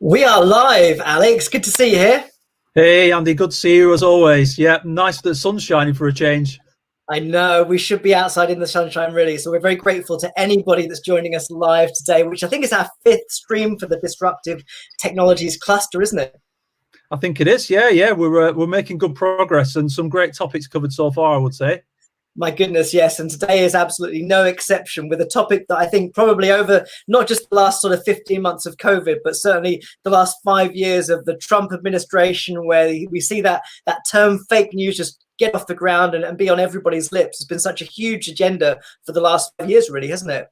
We are live, Alex. Good to see you here. Hey, Andy. Good to see you as always. Yeah, nice that the sun's shining for a change. I know we should be outside in the sunshine, really. So we're very grateful to anybody that's joining us live today, which I think is our 5th stream for the Disruptive Technologies Cluster, isn't it? I think it is. Yeah. We're making good progress and some great topics covered so far, I would say. My goodness, yes. And today is absolutely no exception, with a topic that I think probably over not just the last sort of 15 months of COVID, but certainly the last 5 years of the Trump administration, where we see that term fake news just get off the ground and be on everybody's lips. It's been such a huge agenda for the last 5 years, really, hasn't it?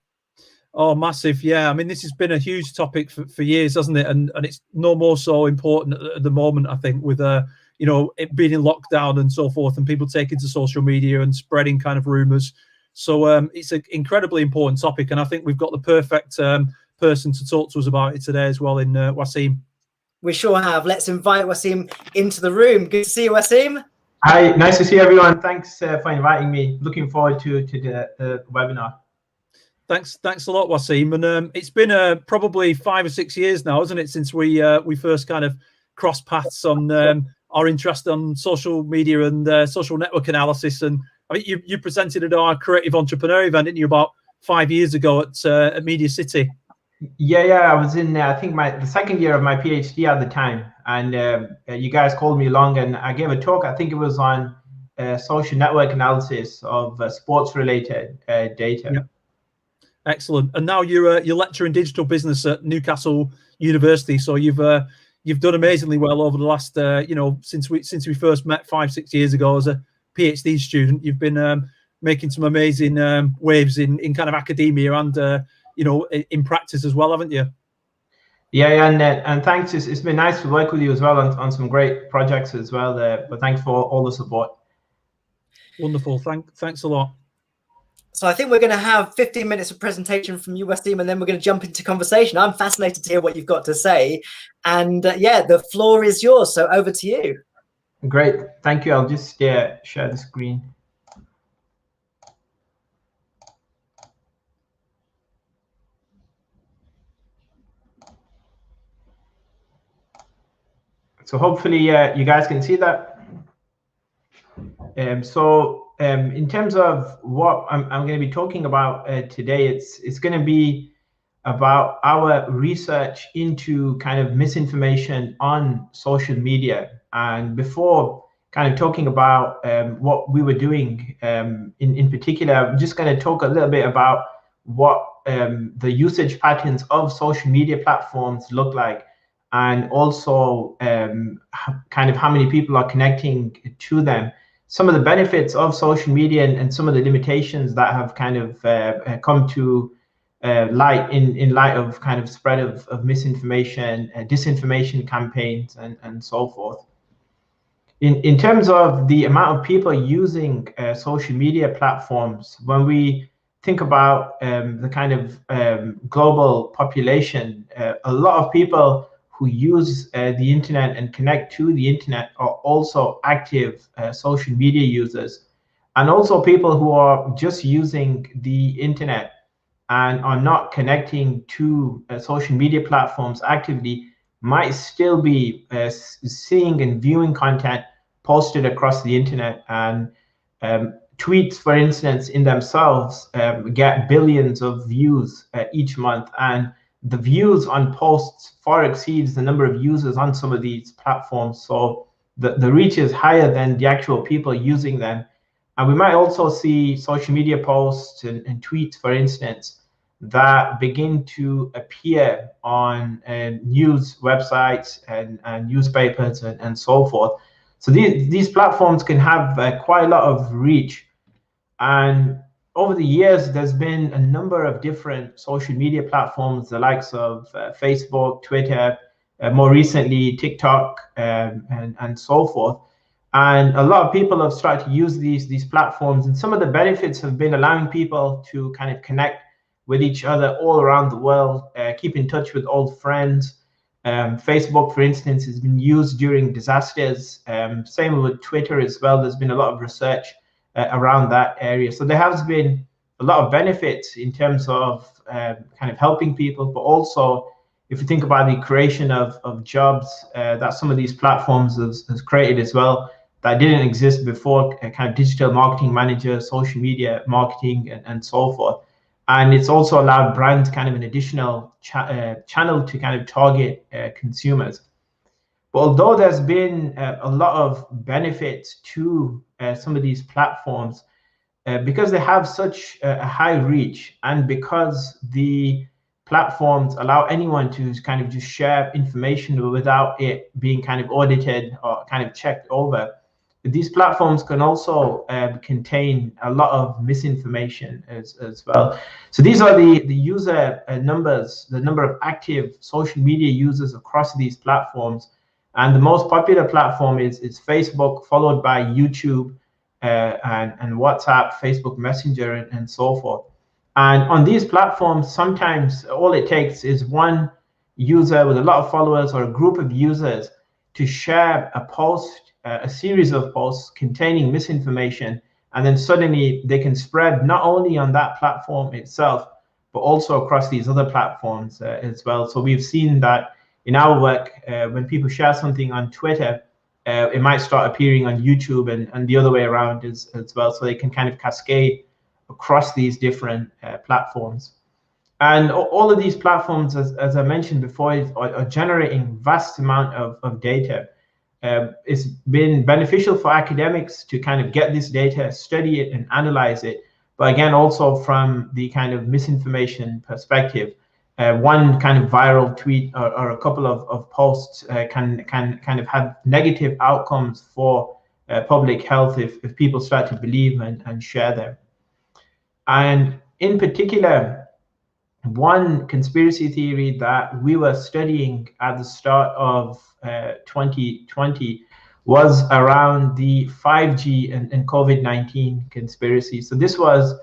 Oh, massive. Yeah. I mean, this has been a huge topic for years, hasn't it? And it's no more so important at the moment, I think, with it being in lockdown and so forth, and people taking to social media and spreading kind of rumors. So it's an incredibly important topic, and I think we've got the perfect person to talk to us about it today as well in Wasim. We sure have. Let's invite Wasim into the room. Good to see you, Wasim. Hi, nice to see everyone. Thanks for inviting me. Looking forward to the webinar. Thanks a lot, Wasim. And it's been probably 5 or 6 years now, isn't it, since we first kind of crossed paths on our interest on social media and social network analysis. And I mean, you presented at our creative entrepreneur event, didn't you, about 5 years ago at Media City? Yeah. I was in I think the second year of my PhD at the time, and you guys called me along, and I gave a talk. I think it was on social network analysis of sports-related data. Yeah. Excellent. And now you're lecturing digital business at Newcastle University. So you've done amazingly well over the last since we first met 5-6 years ago as a PhD student. You've been making some amazing waves in kind of academia and in practice as well, haven't you? Yeah, and thanks. It's been nice to work with you as well on some great projects as well. But thanks for all the support. Wonderful. Thanks a lot. So I think we're going to have 15 minutes of presentation from you, Wasim, and then we're going to jump into conversation. I'm fascinated to hear what you've got to say. And the floor is yours. So over to you. Great. Thank you. I'll just share the screen. So hopefully you guys can see that. In terms of what I'm going to be talking about today, it's going to be about our research into kind of misinformation on social media. And before kind of talking about what we were doing in particular, I'm just going to talk a little bit about what the usage patterns of social media platforms look like, and also kind of how many people are connecting to them. Some of the benefits of social media and some of the limitations that have kind of come to light in light of kind of spread of misinformation, disinformation campaigns, and so forth. In terms of the amount of people using social media platforms, when we think about the kind of global population, a lot of people who use the internet and connect to the internet are also active social media users, and also people who are just using the internet and are not connecting to social media platforms actively might still be seeing and viewing content posted across the internet. And tweets, for instance, in themselves get billions of views each month, and the views on posts far exceeds the number of users on some of these platforms. So the reach is higher than the actual people using them. And we might also see social media posts and tweets, for instance, that begin to appear on news websites and newspapers and so forth. So these platforms can have quite a lot of reach. And over the years, there's been a number of different social media platforms, the likes of Facebook, Twitter, more recently TikTok, and so forth. And a lot of people have started to use these platforms, and some of the benefits have been allowing people to kind of connect with each other all around the world, keep in touch with old friends. Facebook, for instance, has been used during disasters. Same with Twitter as well. There's been a lot of research around that area. So there has been a lot of benefits in terms of kind of helping people, but also if you think about the creation of jobs that some of these platforms has created as well, that didn't exist before, kind of digital marketing manager, social media marketing, and so forth. And it's also allowed brands kind of an additional channel to kind of target consumers. But although there's been a lot of benefits to some of these platforms, because they have such a high reach, and because the platforms allow anyone to kind of just share information without it being kind of audited or kind of checked over, these platforms can also contain a lot of misinformation as well. So these are the user numbers, the number of active social media users across these platforms. And the most popular platform is Facebook, followed by YouTube, and WhatsApp, Facebook Messenger, and so forth. And on these platforms, sometimes all it takes is one user with a lot of followers or a group of users to share a post, a series of posts containing misinformation, and then suddenly they can spread not only on that platform itself, but also across these other platforms as well. So we've seen that in our work, when people share something on Twitter, it might start appearing on YouTube and the other way around as well. So they can kind of cascade across these different platforms. And all of these platforms, as I mentioned before, are generating vast amount of data. It's been beneficial for academics to kind of get this data, study it, and analyze it. But again, also from the kind of misinformation perspective, one kind of viral tweet or a couple of posts can kind of have negative outcomes for public health if people start to believe and share them. And in particular, one conspiracy theory that we were studying at the start of 2020 was around the 5G and COVID-19 conspiracy. So this was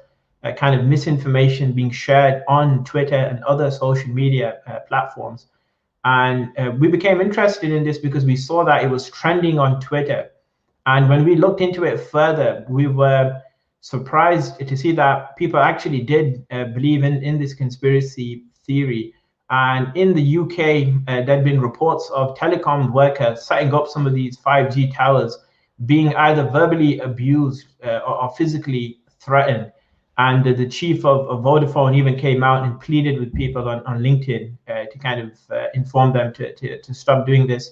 a kind of misinformation being shared on Twitter and other social media platforms. And we became interested in this because we saw that it was trending on Twitter. And when we looked into it further, we were surprised to see that people actually did believe in this conspiracy theory. And in the UK, there had been reports of telecom workers setting up some of these 5G towers being either verbally abused or physically threatened. And the chief of Vodafone even came out and pleaded with people on LinkedIn to kind of inform them to stop doing this.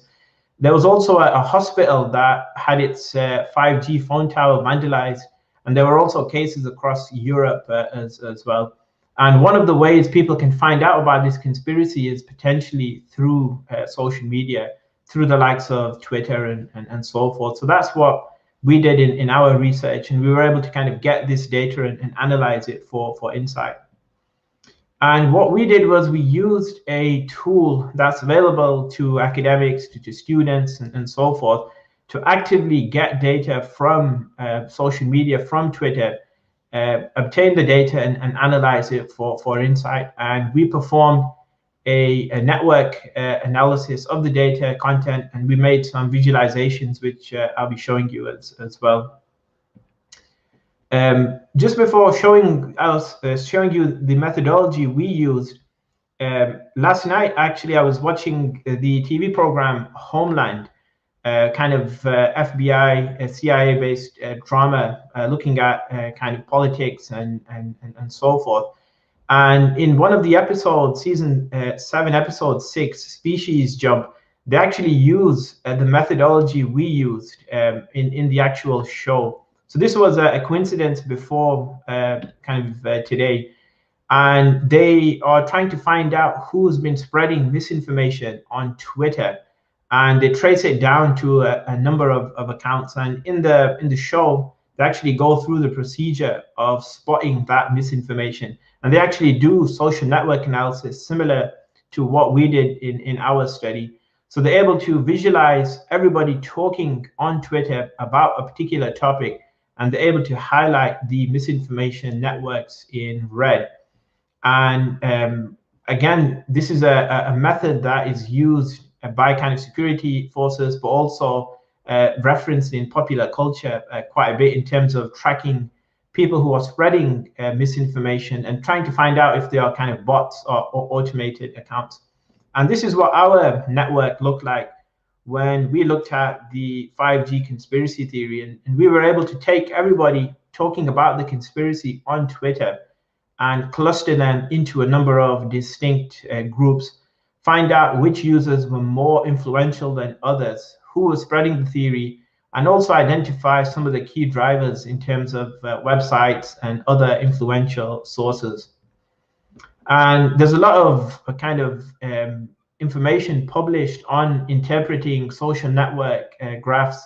There was also a hospital that had its 5G phone tower vandalized. And there were also cases across Europe as well. And one of the ways people can find out about this conspiracy is potentially through social media, through the likes of Twitter and so forth. So that's what we did in our research, and we were able to kind of get this data and analyze it for insight. And what we did was we used a tool that's available to academics, to students, and so forth, to actively get data from social media, from Twitter, obtain the data and analyze it for insight. And we performed a network analysis of the data content, and we made some visualizations, which I'll be showing you as well. Just before showing you the methodology we used, last night, actually, I was watching the TV program Homeland, kind of FBI, CIA-based drama looking at kind of politics and so forth. And in one of the episodes, season 7, episode 6, Species Jump, they actually use the methodology we used in the actual show. So this was a coincidence before kind of today. And they are trying to find out who's been spreading misinformation on Twitter. And they trace it down to a number of accounts. And in the show, they actually go through the procedure of spotting that misinformation. And they actually do social network analysis similar to what we did in our study. So they're able to visualize everybody talking on Twitter about a particular topic, and they're able to highlight the misinformation networks in red. And again, this is a method that is used by kind of security forces, but also referenced in popular culture quite a bit in terms of tracking people who are spreading misinformation and trying to find out if they are kind of bots or automated accounts. And this is what our network looked like when we looked at the 5G conspiracy theory. And we were able to take everybody talking about the conspiracy on Twitter and cluster them into a number of distinct groups, find out which users were more influential than others, who was spreading the theory, and also identify some of the key drivers in terms of websites and other influential sources. And there's a lot of kind of information published on interpreting social network graphs.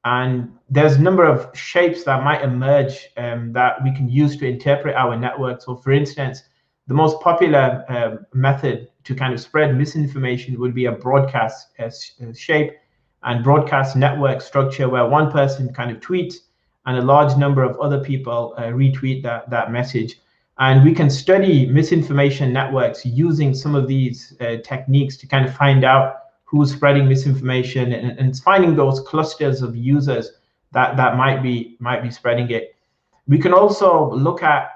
And there's a number of shapes that might emerge that we can use to interpret our network. So for instance, the most popular method to kind of spread misinformation would be a broadcast shape and broadcast network structure, where one person kind of tweets and a large number of other people retweet that message. And we can study misinformation networks using some of these techniques to kind of find out who's spreading misinformation and finding those clusters of users that might be spreading it. We can also look at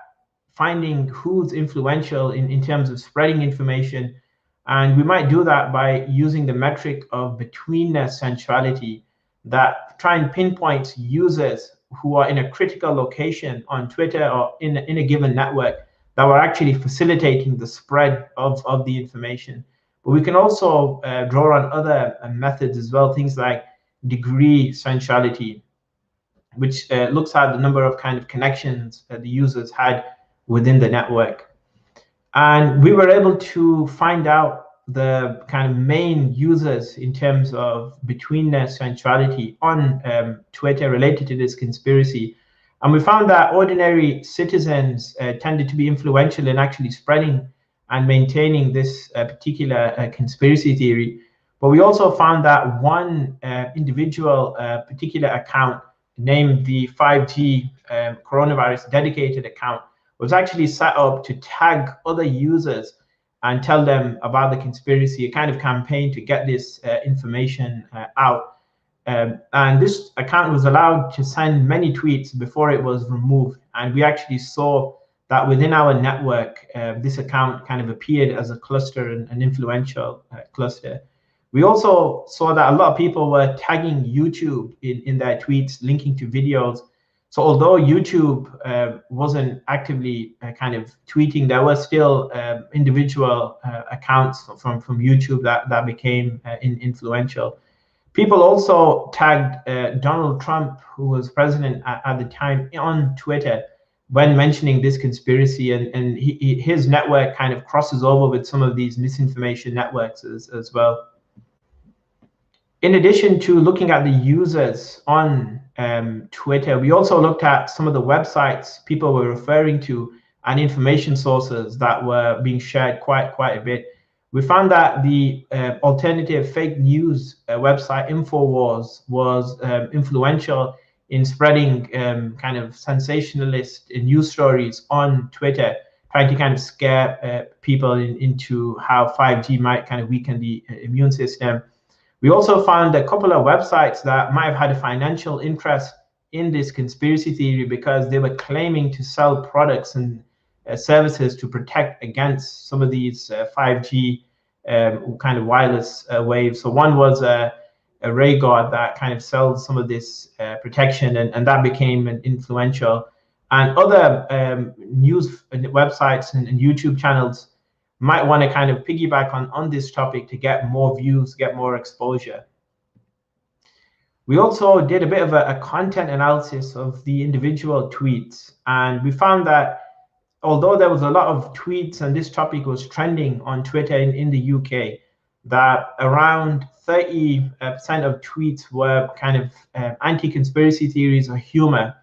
finding who's influential in terms of spreading information. And we might do that by using the metric of betweenness centrality that try and pinpoint users who are in a critical location on Twitter or in a given network that were actually facilitating the spread of the information. But we can also draw on other methods as well, things like degree centrality, which looks at the number of kind of connections that the users had within the network. And we were able to find out the kind of main users in terms of betweenness centrality on Twitter related to this conspiracy. And we found that ordinary citizens tended to be influential in actually spreading and maintaining this particular conspiracy theory. But we also found that one individual particular account named the 5G coronavirus dedicated account was actually set up to tag other users and tell them about the conspiracy, a kind of campaign to get this information out. And this account was allowed to send many tweets before it was removed. And we actually saw that within our network, this account kind of appeared as a cluster, an influential cluster. We also saw that a lot of people were tagging YouTube in their tweets, linking to videos. So although YouTube wasn't actively kind of tweeting, there were still individual accounts from YouTube that became influential. People also tagged Donald Trump, who was president at the time, on Twitter when mentioning this conspiracy, and his network kind of crosses over with some of these misinformation networks as well. In addition to looking at the users on Twitter, we also looked at some of the websites people were referring to and information sources that were being shared quite a bit. We found that the alternative fake news website InfoWars was influential in spreading kind of sensationalist news stories on Twitter, trying to kind of scare people into how 5G might kind of weaken the immune system. We also found a couple of websites that might have had a financial interest in this conspiracy theory because they were claiming to sell products and services to protect against some of these 5G kind of wireless waves. So one was a Ray Guard that kind of sells some of this protection, and that became an influential. And other news websites and YouTube channels might want to kind of piggyback on this topic to get more views, get more exposure. We also did a bit of a content analysis of the individual tweets, and we found that although there was a lot of tweets and this topic was trending on Twitter in the UK, that around 30% of tweets were kind of anti-conspiracy theories or humor.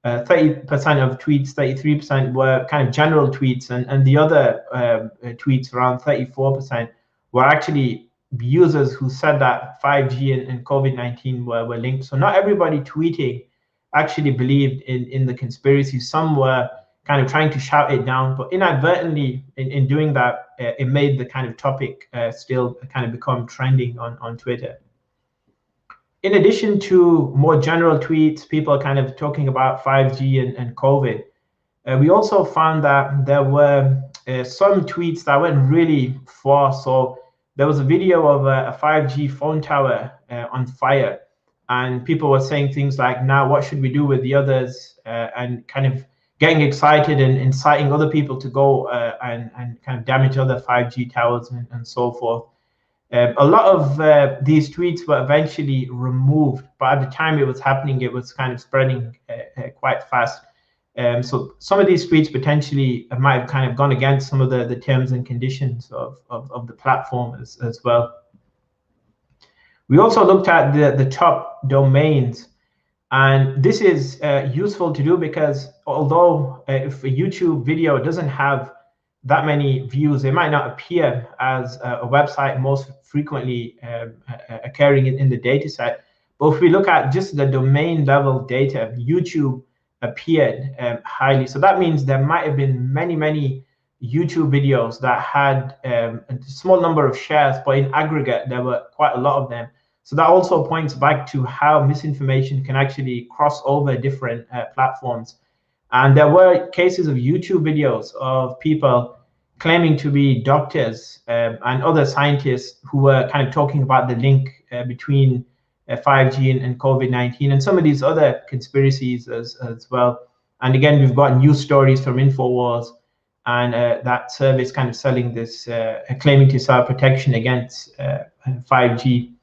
30% of tweets, 33% were kind of general tweets, and the other tweets, around 34%, were actually users who said that 5G and COVID-19 were linked. So not everybody tweeting actually believed in the conspiracy. Some were kind of trying to shout it down, but inadvertently in doing that, it made the kind of topic still kind of become trending on Twitter. In addition to more general tweets, people kind of talking about 5G and COVID, we also found that there were some tweets that went really far. So there was a video of a 5G phone tower on fire, and people were saying things like, now what should we do with the others, and kind of getting excited and inciting other people to go and kind of damage other 5G towers and so forth. A lot of these tweets were eventually removed, but at the time it was happening, it was kind of spreading quite fast. So some of these tweets potentially might have kind of gone against some of the terms and conditions of the platform as well. We also looked at the top domains, and this is useful to do because although if a YouTube video doesn't have that many views, it might not appear as a website most frequently occurring in the data set. But if we look at just the domain level data, YouTube appeared highly. So that means there might have been many YouTube videos that had a small number of shares, but in aggregate, there were quite a lot of them. So that also points back to how misinformation can actually cross over different platforms. And there were cases of YouTube videos of people claiming to be doctors and other scientists who were kind of talking about the link between 5G and COVID-19 and some of these other conspiracies as well. And again, we've got news stories from InfoWars and that service kind of selling this, claiming to sell protection against 5G.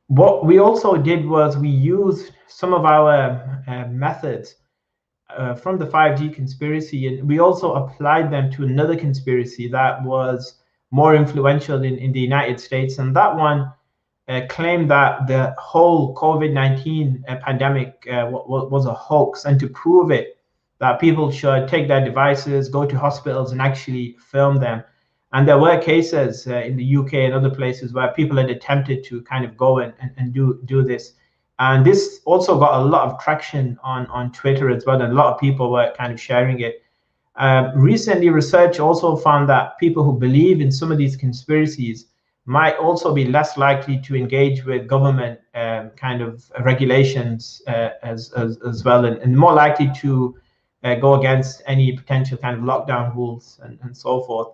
What we also did was we used some of our methods from the 5G conspiracy, and we also applied them to another conspiracy that was more influential in the United States. And that one claimed that the whole COVID-19 pandemic was a hoax, and to prove it, that people should take their devices, go to hospitals and actually film them. And there were cases in the UK and other places where people had attempted to kind of go and do this. And this also got a lot of traction on Twitter as well, and a lot of people were kind of sharing it. Recently, research also found that people who believe in some of these conspiracies might also be less likely to engage with government kind of regulations as well, and more likely to go against any potential kind of lockdown rules and so forth.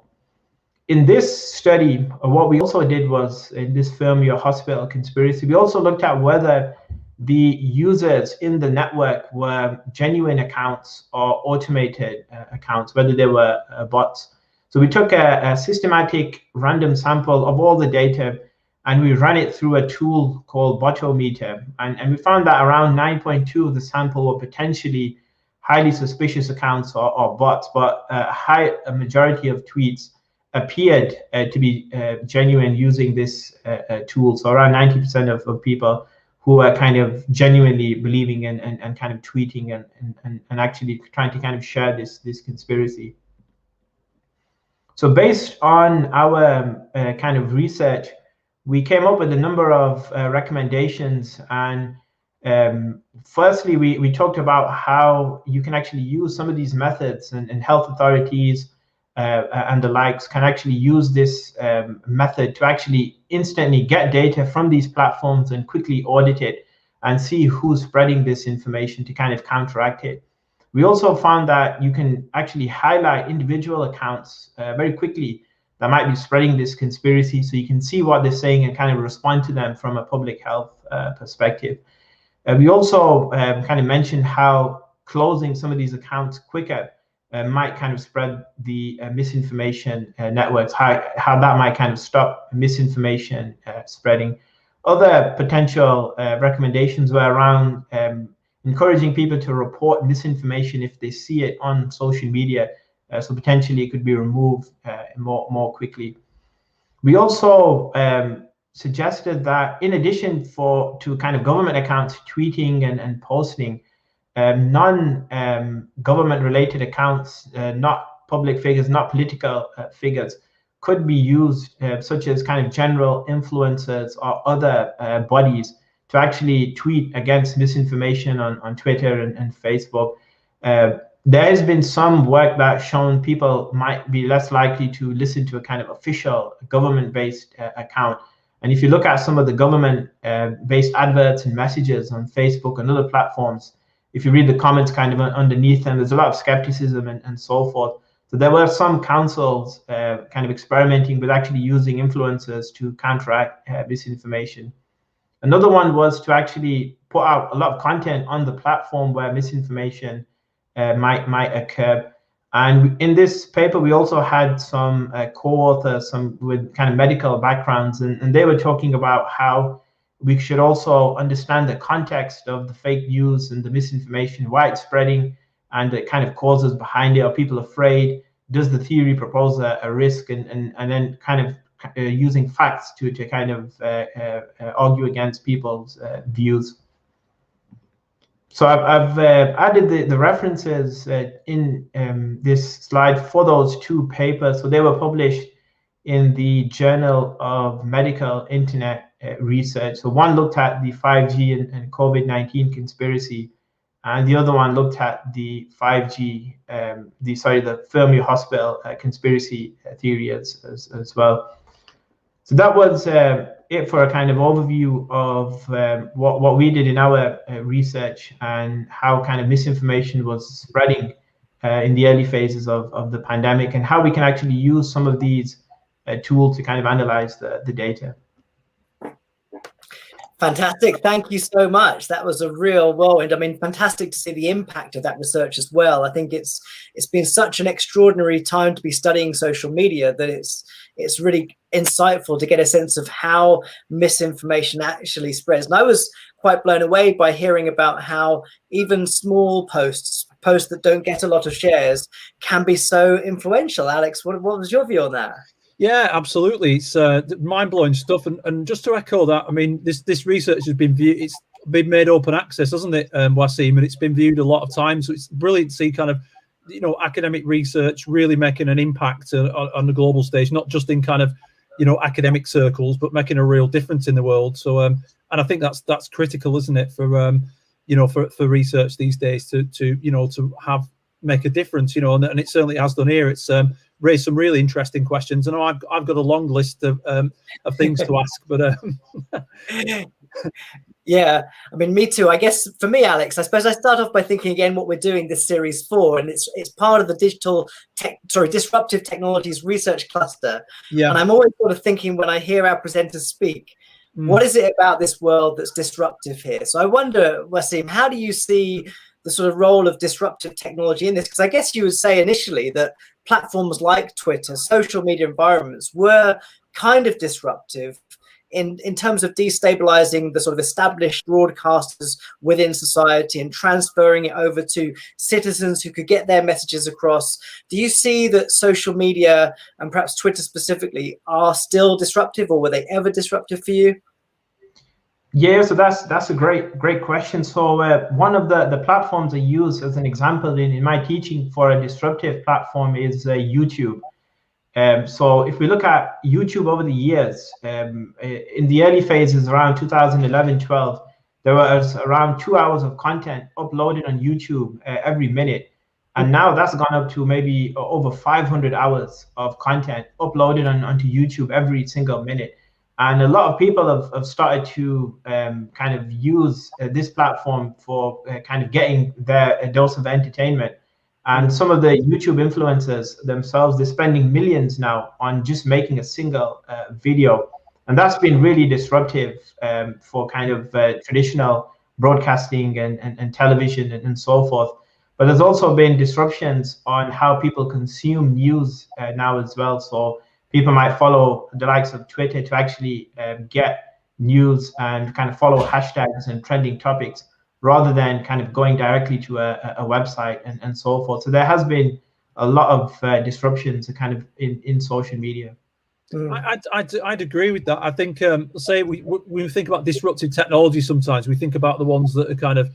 In this study, what we also did was, in this Film Your Hospital conspiracy, we also looked at whether the users in the network were genuine accounts or automated accounts, whether they were bots. So we took a systematic random sample of all the data, and we ran it through a tool called Botometer. And we found that around 9.2 of the sample were potentially highly suspicious accounts or bots, but a majority of tweets appeared to be genuine using this tool. So around 90% of people who are kind of genuinely believing and kind of tweeting and actually trying to kind of share this conspiracy. So based on our kind of research, we came up with a number of recommendations. And firstly, we talked about how you can actually use some of these methods, and health authorities and the likes can actually use this method to actually instantly get data from these platforms and quickly audit it and see who's spreading this information to kind of counteract it. We also found that you can actually highlight individual accounts very quickly that might be spreading this conspiracy, so you can see what they're saying and kind of respond to them from a public health perspective. We also kind of mentioned how closing some of these accounts quicker might kind of spread the misinformation networks, how that might kind of stop misinformation spreading. Other potential recommendations were around encouraging people to report misinformation if they see it on social media, so potentially it could be removed more quickly. We also suggested that in addition to kind of government accounts tweeting and posting, non-government related accounts, not public figures, not political figures, could be used, such as kind of general influencers or other bodies, to actually tweet against misinformation on Twitter and Facebook. There has been some work that's shown people might be less likely to listen to a kind of official government-based account. And if you look at some of the government-based adverts and messages on Facebook and other platforms, if you read the comments kind of underneath them, there's a lot of skepticism and so forth. So there were some councils kind of experimenting with actually using influencers to counteract misinformation. Another one was to actually put out a lot of content on the platform where misinformation might occur. And in this paper, we also had some co-authors, some with kind of medical backgrounds, and they were talking about how we should also understand the context of the fake news and the misinformation, why it's spreading, and the kind of causes behind it. Are people afraid? Does the theory propose a risk? And then kind of using facts to kind of argue against people's views. So I've added the references in this slide for those two papers. So they were published in the Journal of Medical Internet Research. So one looked at the 5G and COVID-19 conspiracy, and the other one looked at the 5G, the Fermi Hospital conspiracy theory as well. So that was it for a kind of overview of what we did in our research and how kind of misinformation was spreading in the early phases of the pandemic, and how we can actually use some of these tools to kind of analyze the data. Fantastic. Thank you so much. That was a real whirlwind. I mean, fantastic to see the impact of that research as well. I think it's been such an extraordinary time to be studying social media that it's really insightful to get a sense of how misinformation actually spreads. And I was quite blown away by hearing about how even small posts that don't get a lot of shares can be so influential. Alex, what was your view on that? Yeah, absolutely. It's mind-blowing stuff. And just to echo that, I mean, this research has been viewed, it's been made open access, hasn't it, Wasim? And it's been viewed a lot of times. So it's brilliant to see kind of, academic research really making an impact on the global stage, not just in kind of, academic circles, but making a real difference in the world. So, and I think that's critical, isn't it, for for research these days to make a difference, and it certainly has done here. It's raised some really interesting questions. I know I've got a long list of things to ask, but yeah, I mean, me too. I guess for me, Alex, I suppose I start off by thinking again what we're doing this series for, and it's part of the Disruptive Technologies Research Cluster. Yeah. And I'm always sort of thinking when I hear our presenters speak, what is it about this world that's disruptive here? So I wonder, Wasim, how do you see the sort of role of disruptive technology in this? Because I guess you would say initially that platforms like Twitter, social media environments were kind of disruptive in terms of destabilizing the sort of established broadcasters within society and transferring it over to citizens who could get their messages across. Do you see that social media, and perhaps Twitter specifically, are still disruptive, or were they ever disruptive for you? Yeah, so that's a great question. So one of the platforms I use as an example in my teaching for a disruptive platform is YouTube. So if we look at YouTube over the years, in the early phases around 2011-12, there was around 2 hours of content uploaded on YouTube every minute. And now that's gone up to maybe over 500 hours of content uploaded onto YouTube every single minute. And a lot of people have started to kind of use this platform for kind of getting their dose of entertainment. And some of the YouTube influencers themselves, they're spending millions now on just making a single video. And that's been really disruptive for kind of traditional broadcasting and television and so forth. But there's also been disruptions on how people consume news now as well. So people might follow the likes of Twitter to actually get news and kind of follow hashtags and trending topics, rather than kind of going directly to a website and so forth. So there has been a lot of disruptions kind of in social media. I'd agree with that. I think, say we think about disruptive technology, sometimes we think about the ones that are kind of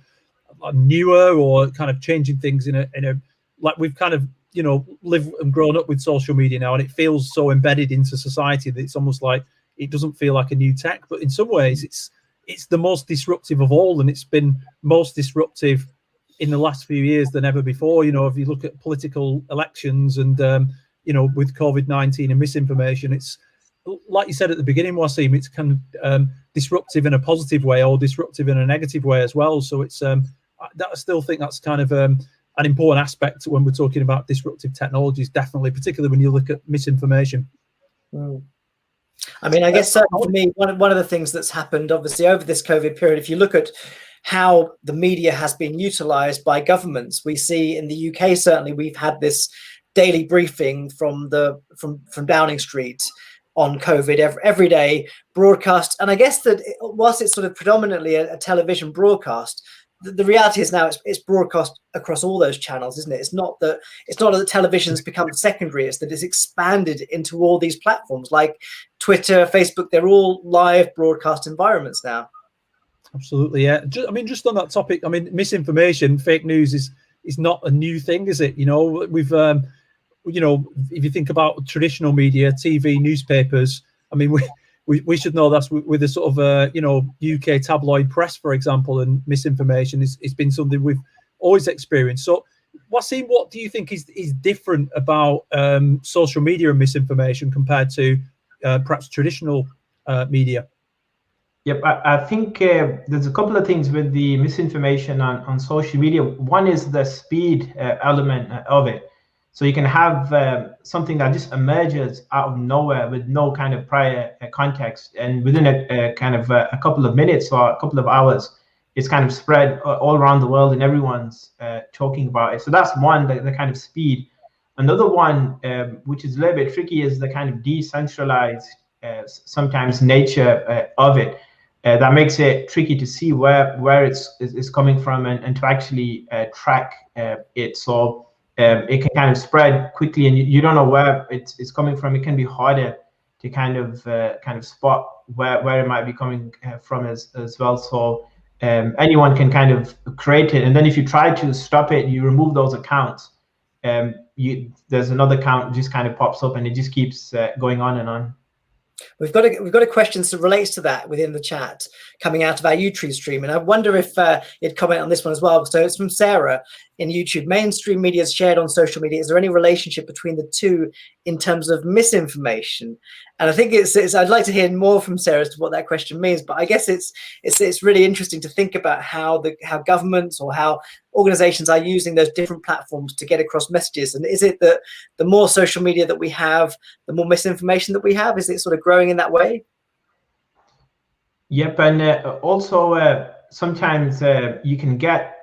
newer or kind of changing things in a like we've kind of lived and grown up with social media now, and it feels so embedded into society that it's almost like it doesn't feel like a new tech. But in some ways, it's the most disruptive of all, and it's been most disruptive in the last few years than ever before. If you look at political elections and with COVID-19 and misinformation, it's like you said at the beginning, Wasim, it's kind of disruptive in a positive way or disruptive in a negative way as well. So it's I still think that's kind of an important aspect when we're talking about disruptive technologies, definitely, particularly when you look at misinformation. I mean, I guess certainly for me, one of the things that's happened, obviously, over this COVID period, if you look at how the media has been utilized by governments, we see in the UK, certainly, we've had this daily briefing from Downing Street on COVID every day broadcast. And I guess that whilst it's sort of predominantly a television broadcast, the reality is now it's broadcast across all those channels, isn't it? It's not that television's become secondary. It's that it's expanded into all these platforms like Twitter, Facebook. They're all live broadcast environments now. Absolutely, yeah. I mean, just on that topic, I mean, misinformation, fake news is not a new thing, is it? You know, we've you know, if you think about traditional media, TV, newspapers, I mean, we should know that with the sort of you know, UK tabloid press, for example, and misinformation it's been something we've always experienced. So, Wasim, what do you think is different about social media and misinformation compared to perhaps traditional media? Yep, I think there's a couple of things with the misinformation on social media. One is the speed element of it. So you can have something that just emerges out of nowhere with no kind of prior context, and within a kind of a couple of minutes or a couple of hours, it's kind of spread all around the world, and everyone's talking about it. So that's one, the kind of speed. Another one, which is a little bit tricky, is the kind of decentralized, sometimes nature of it. That makes it tricky to see where it's coming from and to actually track it. So it can kind of spread quickly, and you don't know where it's coming from. It can be harder to kind of spot where it might be coming from as well. So anyone can kind of create it, and then if you try to stop it, you remove those accounts. There's another account just kind of pops up, and it just keeps going on and on. We've got a question that relates to that within the chat coming out of our YouTube stream, and I wonder if you'd comment on this one as well. So it's from Sarah in YouTube. Mainstream media is shared on social media. Is there any relationship between the two in terms of misinformation? And I think I'd like to hear more from Sarah as to what that question means. But I guess it's really interesting to think about how governments or how organizations are using those different platforms to get across messages. And is it that the more social media that we have, the more misinformation that we have? Is it sort of growing in that way? Yep, and also sometimes you can get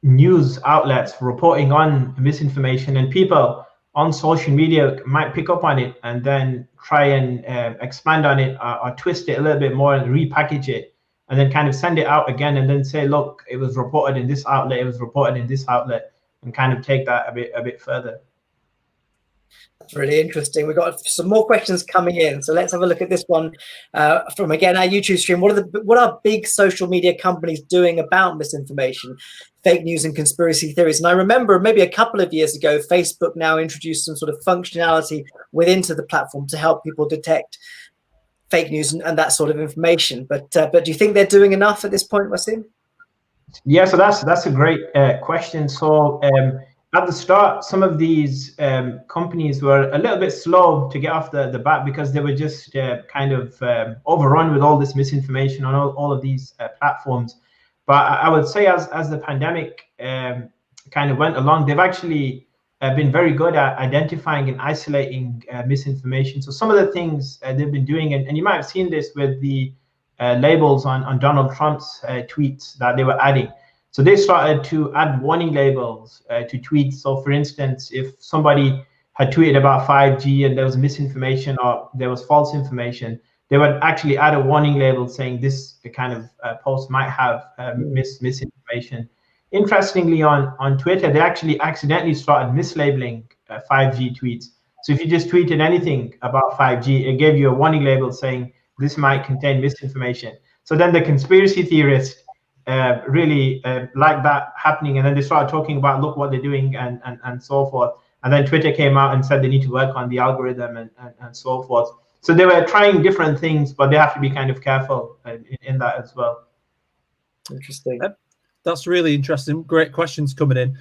news outlets reporting on misinformation, and people on social media might pick up on it and then try and expand on it or twist it a little bit more and repackage it, and then kind of send it out again and then say, look, it was reported in this outlet, it was reported in this outlet, and kind of take that a bit further. That's really interesting. We've got some more questions coming in, so let's have a look at this one from, again, our YouTube stream. What are big social media companies doing about misinformation, fake news, and conspiracy theories? And I remember maybe a couple of years ago, Facebook now introduced some sort of functionality within the platform to help people detect fake news and that sort of information. But do you think they're doing enough at this point, Wasim? Yeah, so that's a great question. So at the start, some of these companies were a little bit slow to get off the bat because they were just kind of overrun with all this misinformation on all of these platforms. But I would say as the pandemic kind of went along, they've actually been very good at identifying and isolating misinformation. So some of the things they've been doing, and you might have seen this with the labels on Donald Trump's tweets that they were adding. So they started to add warning labels to tweets. So for instance, if somebody had tweeted about 5G and there was misinformation or there was false information, they would actually add a warning label saying this kind of post might have misinformation. Interestingly, on Twitter, they actually accidentally started mislabeling 5G tweets. So if you just tweeted anything about 5G, it gave you a warning label saying this might contain misinformation. So then the conspiracy theorists really like that happening, and then they started talking about, look what they're doing and so forth. And then Twitter came out and said they need to work on the algorithm and so forth. So they were trying different things, but they have to be kind of careful in that as well. Interesting. That's really interesting. Great questions coming in.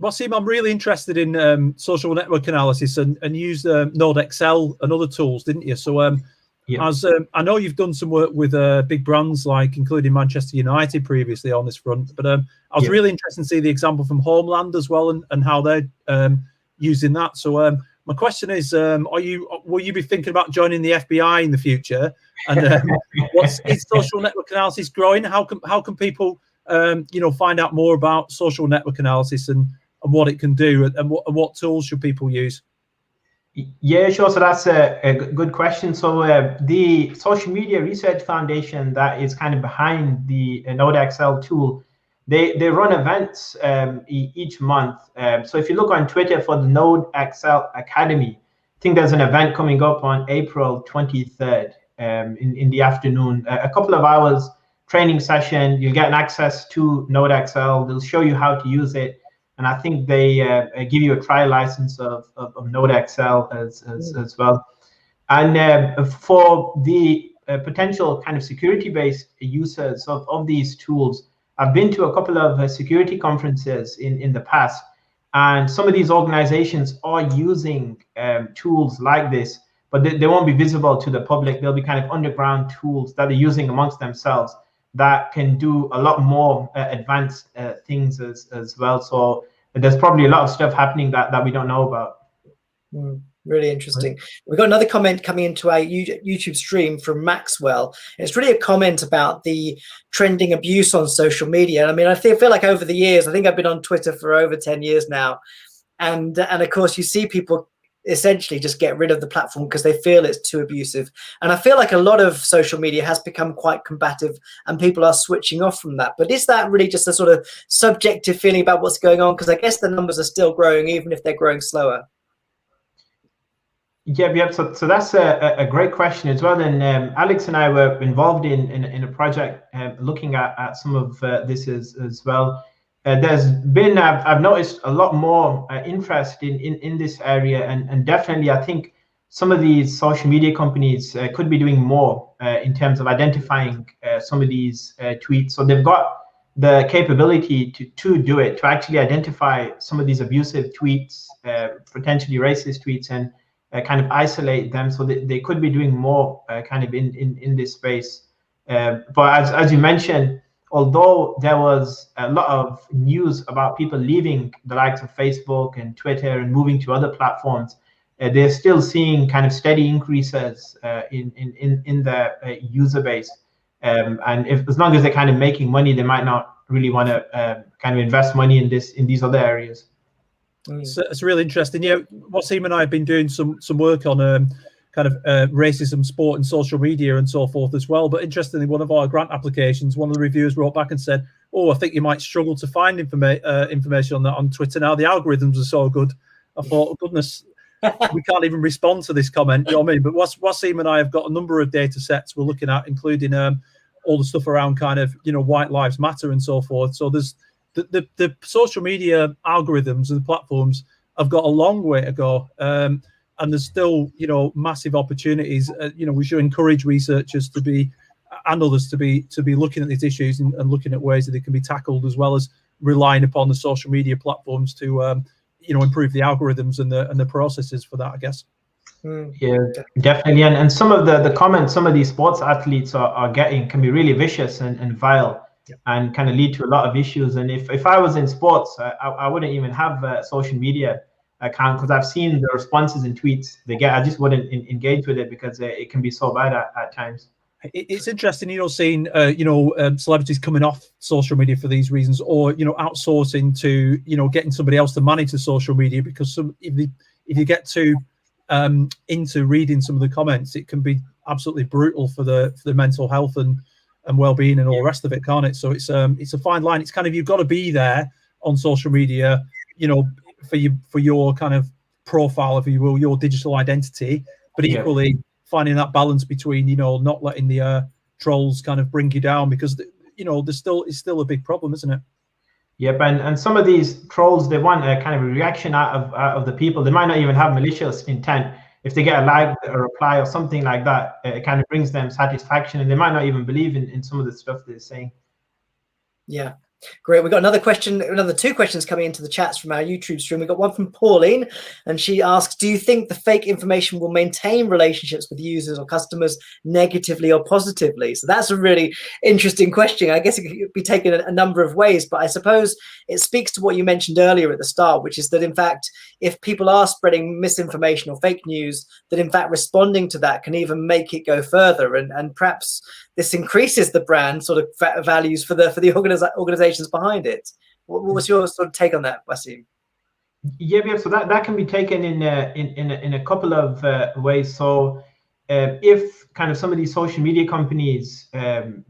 Wasim, I'm really interested in social network analysis, and used NodeXL and other tools, didn't you? So As I know you've done some work with big brands like including Manchester United previously on this front, but I was really interested to see the example from Homeland as well and how they're using that. So my question is, will you be thinking about joining the FBI in the future? And is social network analysis growing? How can people find out more about social network analysis and what it can do, and what tools should people use? Yeah, sure. So that's a good question. So the Social Media Research Foundation that is kind of behind the NodeXL tool, they run events each month. So if you look on Twitter for the NodeXL Academy, I think there's an event coming up on April 23rd in the afternoon. A couple of hours training session. You'll get access to NodeXL. They'll show you how to use it. And I think they give you a trial license of NodeXL as well. And for the potential kind of security-based users of these tools, I've been to a couple of security conferences in the past, and some of these organizations are using tools like this, but they won't be visible to the public. They'll be kind of underground tools that they're using amongst themselves that can do a lot more advanced things as well. So there's probably a lot of stuff happening that we don't know about. Really interesting. We've got another comment coming into our YouTube stream from Maxwell. It's really a comment about the trending abuse on social media. I mean, I feel like over the years, I think I've been on Twitter for over 10 years now. And of course, you see people essentially just get rid of the platform because they feel it's too abusive. And I feel like a lot of social media has become quite combative and people are switching off from that. But is that really just a sort of subjective feeling about what's going on? Because I guess the numbers are still growing, even if they're growing slower. Yeah. So that's a great question as well. And Alex and I were involved in a project looking at some of this as well. There's been, I've noticed a lot more interest in this area, and definitely I think some of these social media companies could be doing more in terms of identifying some of these tweets. So they've got the capability to do it, to actually identify some of these abusive tweets, potentially racist tweets, and kind of isolate them. So they could be doing more kind of in this space. But as you mentioned, although there was a lot of news about people leaving the likes of Facebook and Twitter and moving to other platforms, they're still seeing kind of steady increases in the user base. And as long as they're kind of making money, they might not really want to kind of invest money in these other areas. So it's really interesting. Yeah, Wasim and I have been doing some work on kind of racism, sport, and social media and so forth as well. But interestingly, one of our grant applications, one of the reviewers wrote back and said, "Oh, I think you might struggle to find information on that on Twitter now. The algorithms are so good." I thought, oh, goodness, we can't even respond to this comment. You know what I mean? But Wasim and I have got a number of data sets we're looking at, including all the stuff around kind of White Lives Matter and so forth. So there's the social media algorithms and the platforms have got a long way to go. And there's still, massive opportunities. We should encourage researchers to be, and others to be looking at these issues and looking at ways that they can be tackled, as well as relying upon the social media platforms to, improve the algorithms and the processes for that, I guess. Yeah, definitely. And some of the comments some of these sports athletes are getting can be really vicious and vile, and kind of lead to a lot of issues. And if I was in sports, I wouldn't even have a social media account, because I've seen the responses and tweets they get. I just wouldn't engage with it because it can be so bad at times. It's interesting, seeing celebrities coming off social media for these reasons, or outsourcing to getting somebody else to manage the social media, because if you get too into reading some of the comments, it can be absolutely brutal for the mental health and well-being and all the rest of it, can't it? So it's a fine line. It's kind of, you've got to be there on social media, for your kind of profile, if you will, your digital identity, but equally finding that balance between not letting the trolls kind of bring you down, because it's still a big problem, isn't it? Yep, and some of these trolls, they want a kind of a reaction out of the people. They might not even have malicious intent. If they get a like, a reply, or something like that, it kind of brings them satisfaction, and they might not even believe in some of the stuff they're saying. Yeah, Great. We've got another question, another two questions coming into the chats from our YouTube stream. We've got one from Pauline, and she asks, do you think the fake information will maintain relationships with users or customers negatively or positively? So that's a really interesting question. I guess it could be taken a number of ways, but I suppose it speaks to what you mentioned earlier at the start, which is that, in fact, if people are spreading misinformation or fake news, that, in fact, responding to that can even make it go further. And perhaps this increases the brand sort of values for the organizations behind it. What was your sort of take on that, Wasim? Yeah, so that can be taken in a couple of ways. So if kind of some of these social media companies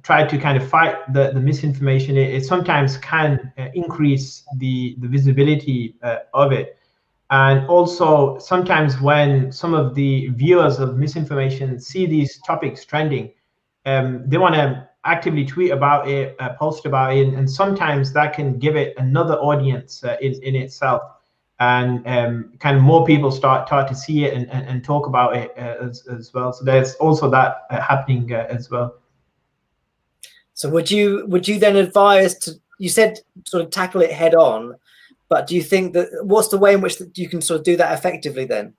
try to kind of fight the misinformation, it sometimes can increase the visibility of it. And also sometimes when some of the viewers of misinformation see these topics trending, they want to actively tweet about it, post about it, and sometimes that can give it another audience in itself, and kind of more people start to see it and talk about it as well. So there's also that happening as well. So would you then advise to, you said sort of tackle it head on, but do you think that, what's the way in which you can sort of do that effectively then?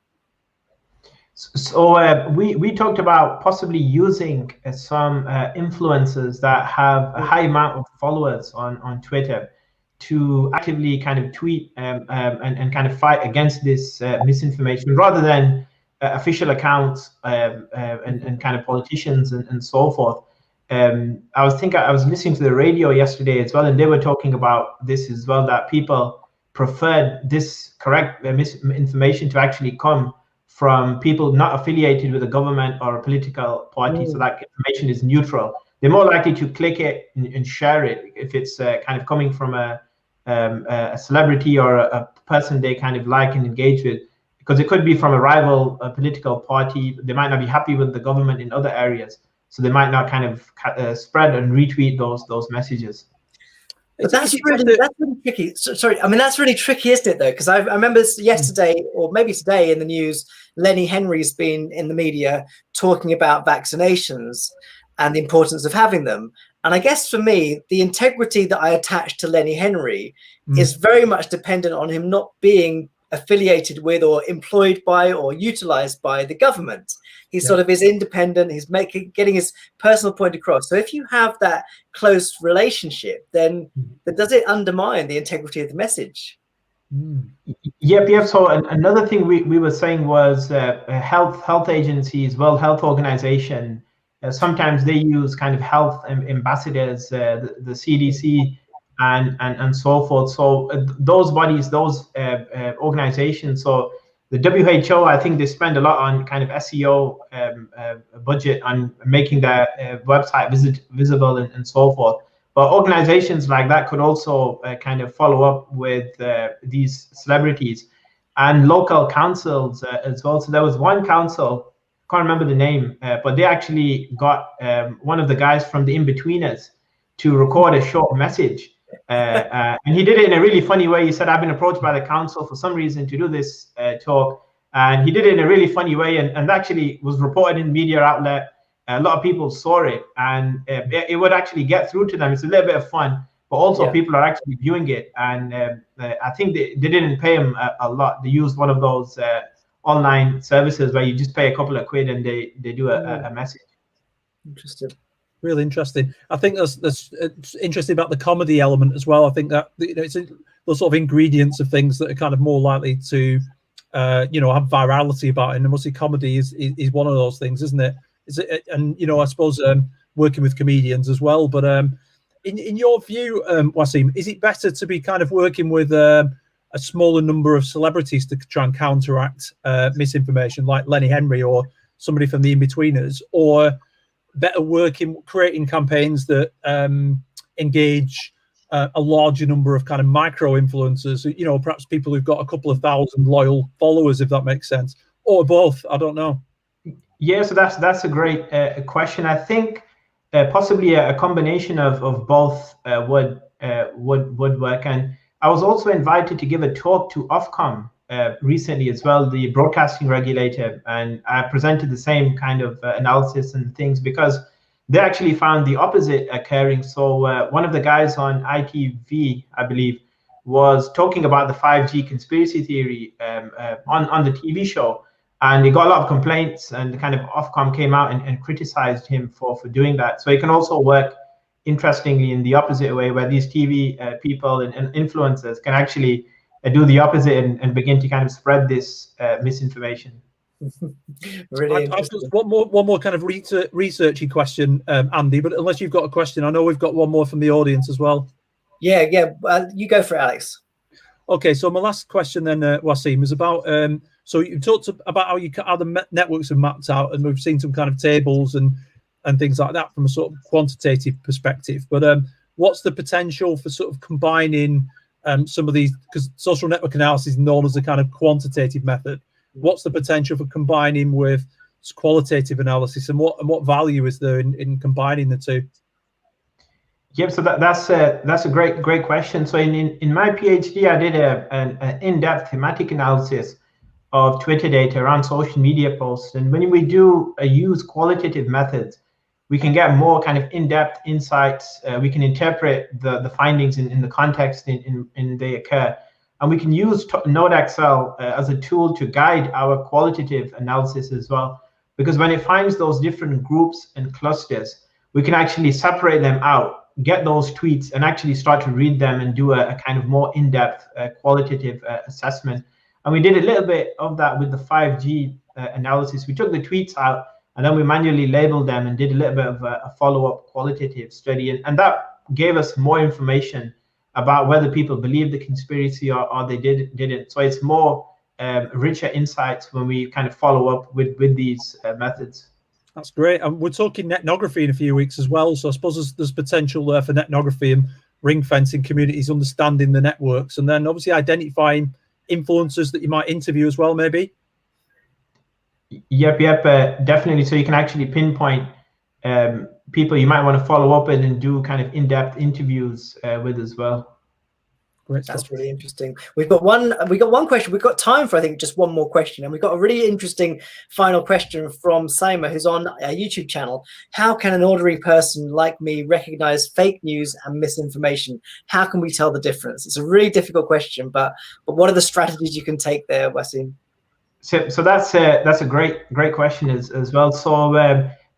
So we talked about possibly using some influencers that have a high amount of followers on Twitter to actively kind of tweet and kind of fight against this misinformation, rather than official accounts and kind of politicians and so forth. I was listening to the radio yesterday as well, and they were talking about this as well, that people preferred this correct misinformation to actually come from people not affiliated with a government or a political party, so that information is neutral. They're more likely to click it and share it if it's kind of coming from a celebrity or a person they kind of like and engage with, because it could be from a rival political party. They might not be happy with the government in other areas, so they might not kind of spread and retweet those messages. But that's really tricky. Sorry, I mean, that's really tricky, isn't it, though? Because I remember yesterday, or maybe today in the news, Lenny Henry's been in the media talking about vaccinations and the importance of having them. And I guess for me, the integrity that I attach to Lenny Henry is very much dependent on him not being affiliated with or employed by or utilized by the government. He sort of is independent. He's getting his personal point across. So if you have that close relationship, then does it undermine the integrity of the message? Yep. So another thing we were saying was health agencies, World Health Organization. Sometimes they use kind of health ambassadors, the CDC, and so forth. So those bodies, those organizations. So the WHO, I think they spend a lot on kind of SEO budget on making their website visible and so forth. But organizations like that could also kind of follow up with these celebrities and local councils as well. So there was one council, can't remember the name, but they actually got one of the guys from the In-Betweeners to record a short message. And he did it in a really funny way. He said, I've been approached by the council for some reason to do this talk. And he did it in a really funny way, and actually was reported in media outlet. A lot of people saw it, and it would actually get through to them. It's a little bit of fun, but also people are actually viewing it. And I think they didn't pay him a lot. They used one of those online services where you just pay a couple of quid and they do a message. Interesting. Really interesting. I think that's interesting about the comedy element as well. I think that it's those sort of ingredients of things that are kind of more likely to have virality about it. And obviously comedy is one of those things, isn't it? And I suppose working with comedians as well. But in your view, Wasim, is it better to be kind of working with a smaller number of celebrities to try and counteract misinformation, like Lenny Henry or somebody from the In-Betweeners, or better creating campaigns that engage a larger number of kind of micro influencers, perhaps people who've got a couple of thousand loyal followers, if that makes sense, or both? I don't know. Yeah, so that's a great question. I think possibly a combination of both would work. And I was also invited to give a talk to Ofcom recently as well, the broadcasting regulator, and I presented the same kind of analysis and things, because they actually found the opposite occurring. So one of the guys on ITV, I believe, was talking about the 5G conspiracy theory on the TV show, and he got a lot of complaints, and the kind of Ofcom came out and criticized him for doing that. So it can also work, interestingly, in the opposite way, where these TV people and influencers can actually do the opposite and begin to kind of spread this misinformation. Really I've interesting. got one more kind of researchy question, Andy, but unless you've got a question, I know we've got one more from the audience as well. Yeah, you go for it, Alex. Okay, so my last question then, Wasim, is about, so you talked about how the networks have mapped out, and we've seen some kind of tables and things like that from a sort of quantitative perspective. But what's the potential for sort of combining some of these, because social network analysis is known as a kind of quantitative method. What's the potential for combining with qualitative analysis, and what value is there in combining the two? Yep, so that's a great question. So in my PhD, I did an in-depth thematic analysis of Twitter data around social media posts, and when we do use qualitative methods, we can get more kind of in-depth insights. We can interpret the findings in the context in they occur, and we can use NodeXL as a tool to guide our qualitative analysis as well. Because when it finds those different groups and clusters, we can actually separate them out, get those tweets, and actually start to read them and do a kind of more in-depth qualitative assessment. And we did a little bit of that with the 5G analysis. We took the tweets out, and then we manually labeled them and did a little bit of a follow-up qualitative study. And that gave us more information about whether people believe the conspiracy or they didn't. So it's more richer insights when we kind of follow up with these methods. That's great. And we're talking netnography in a few weeks as well. So I suppose there's potential there for netnography and ring fencing communities, understanding the networks, and then obviously identifying influencers that you might interview as well, maybe. Yep, definitely. So you can actually pinpoint people you might want to follow up with and do kind of in-depth interviews with as well. Great stuff. That's really interesting. We got one question. We've got time for, I think, just one more question, and we've got a really interesting final question from Saima, who's on our YouTube channel. How can an ordinary person like me recognize fake news and misinformation? How can we tell the difference? It's a really difficult question, but what are the strategies you can take there, Wasim? So that's a great question as well. So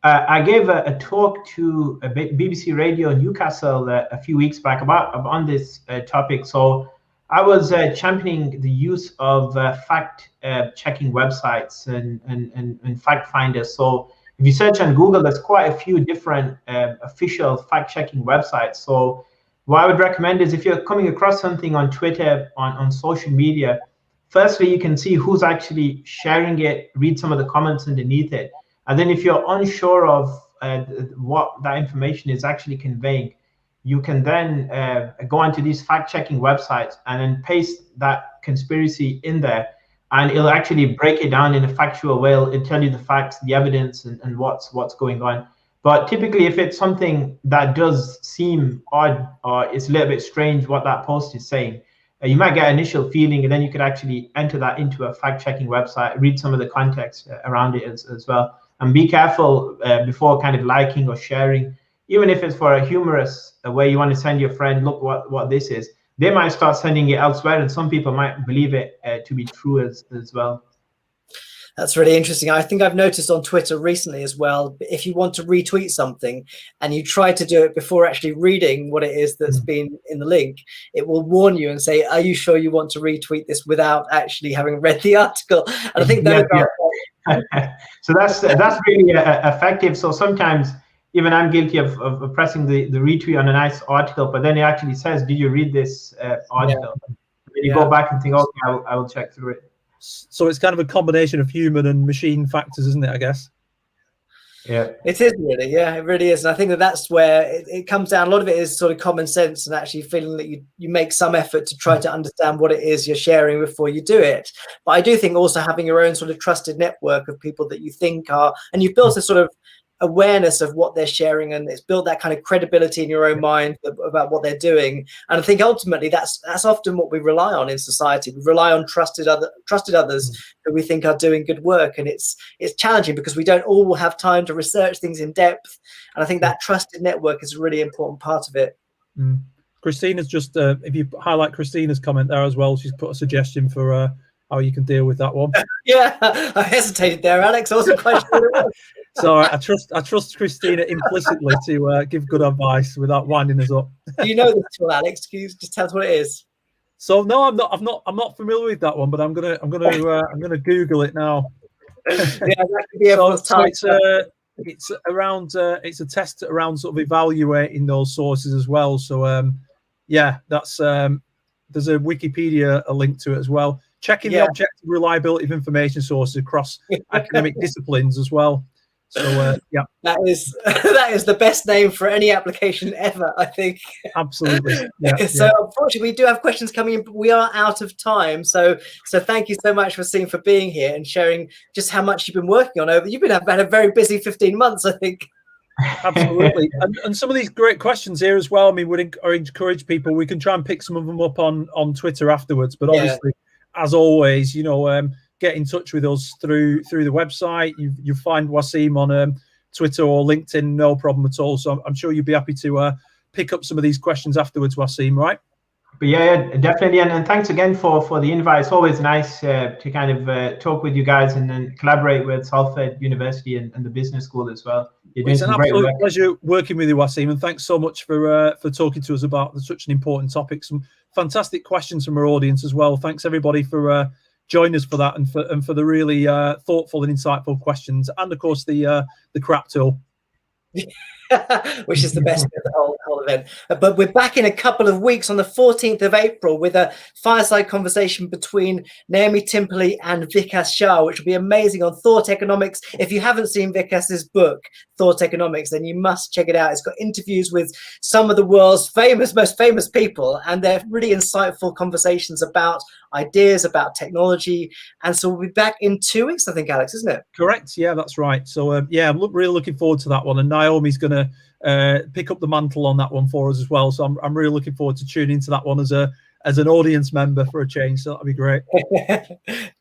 I gave a talk to a BBC Radio Newcastle a few weeks back about on this topic. So I was championing the use of fact checking websites and fact finders. So if you search on Google, there's quite a few different official fact checking websites. So what I would recommend is, if you're coming across something on Twitter, on social media, firstly, you can see who's actually sharing it, read some of the comments underneath it. And then if you're unsure of what that information is actually conveying, you can then go onto these fact-checking websites and then paste that conspiracy in there, and it'll actually break it down in a factual way. It'll tell you the facts, the evidence, and what's going on. But typically, if it's something that does seem odd or it's a little bit strange what that post is saying, you might get an initial feeling, and then you could actually enter that into a fact-checking website, read some of the context around it as well. And be careful before kind of liking or sharing, even if it's for a humorous way. You want to send your friend, look what this is. They might start sending it elsewhere, and some people might believe it to be true as well. That's really interesting. I think I've noticed on Twitter recently as well, if you want to retweet something and you try to do it before actually reading what it is that's been in the link, it will warn you and say, are you sure you want to retweet this without actually having read the article? And I think those So that's really effective. So sometimes even I'm guilty of pressing the retweet on a nice article, but then it actually says, did you read this article? Yeah. And you go back and think, okay, I will check through it. So it's kind of a combination of human and machine factors, isn't it, I guess? Yeah, it is really. Yeah, it really is. And I think that's where it comes down. A lot of it is sort of common sense and actually feeling that you make some effort to try to understand what it is you're sharing before you do it. But I do think also having your own sort of trusted network of people that you think are, and you've built a sort of awareness of what they're sharing, and it's built that kind of credibility in your own mind about what they're doing. And I think ultimately that's often what we rely on in society. We rely on trusted others who we think are doing good work, and it's challenging because we don't all have time to research things in depth. And I think that trusted network is a really important part of it. Christina's just, if you highlight Christina's comment there as well, she's put a suggestion for how you can deal with that one. Yeah, I hesitated there, Alex. I wasn't quite sure what it was. So I trust Christina implicitly to give good advice without winding us up. Do you know this tool, Alex? Can you just tell us what it is? So no, I'm not familiar with that one, but I'm gonna Google it now. Yeah, that could be everyone's time. It's around it's a test around sort of evaluating those sources as well. So yeah, that's there's a Wikipedia link to it as well. Checking the objective reliability of information sources across academic disciplines as well. So yeah, that is the best name for any application ever, I think. Absolutely. Yeah, so unfortunately, we do have questions coming in, but we are out of time. So thank you so much, Wasim, for being here and sharing just how much you've been working on. You've had a very busy 15 months, I think. Absolutely. And some of these great questions here as well. I mean, we'd encourage people. We can try and pick some of them up on Twitter afterwards. But obviously, as always, get in touch with us through the website. You find Wasim on Twitter or LinkedIn, no problem at all. So I'm sure you'll be happy to pick up some of these questions afterwards, Wasim, right? But yeah, definitely. And thanks again for the invite. It's always nice to kind of talk with you guys and then collaborate with Salford University and the business school as well. You're doing some great work. It's an absolute pleasure working with you, Wasim, and thanks so much for talking to us about such an important topic. Some fantastic questions from our audience as well. Thanks everybody for joining us for that and for the really thoughtful and insightful questions, and of course the crap tool. Which is the best bit of the whole event. But we're back in a couple of weeks on the 14th of April with a fireside conversation between Naomi Timperley and Vikas Shah, which will be amazing, on thought economics. If you haven't seen Vikas's book, Thought Economics, then you must check it out. It's got interviews with some of the world's most famous people, and they're really insightful conversations about ideas, about technology. And so we'll be back in 2 weeks, I think, Alex, isn't it? Correct. Yeah, that's right. So yeah, I'm really looking forward to that one. And Naomi's going to pick up the mantle on that one for us as well. So I'm really looking forward to tuning into that one as an audience member for a change. So that'll be great.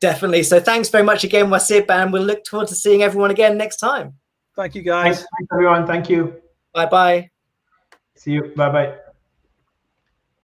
Definitely. So thanks very much again, Wasim, and we'll look forward to seeing everyone again next time. Thank you, guys. Thanks everyone. Thank you. Bye-bye. See you. Bye-bye.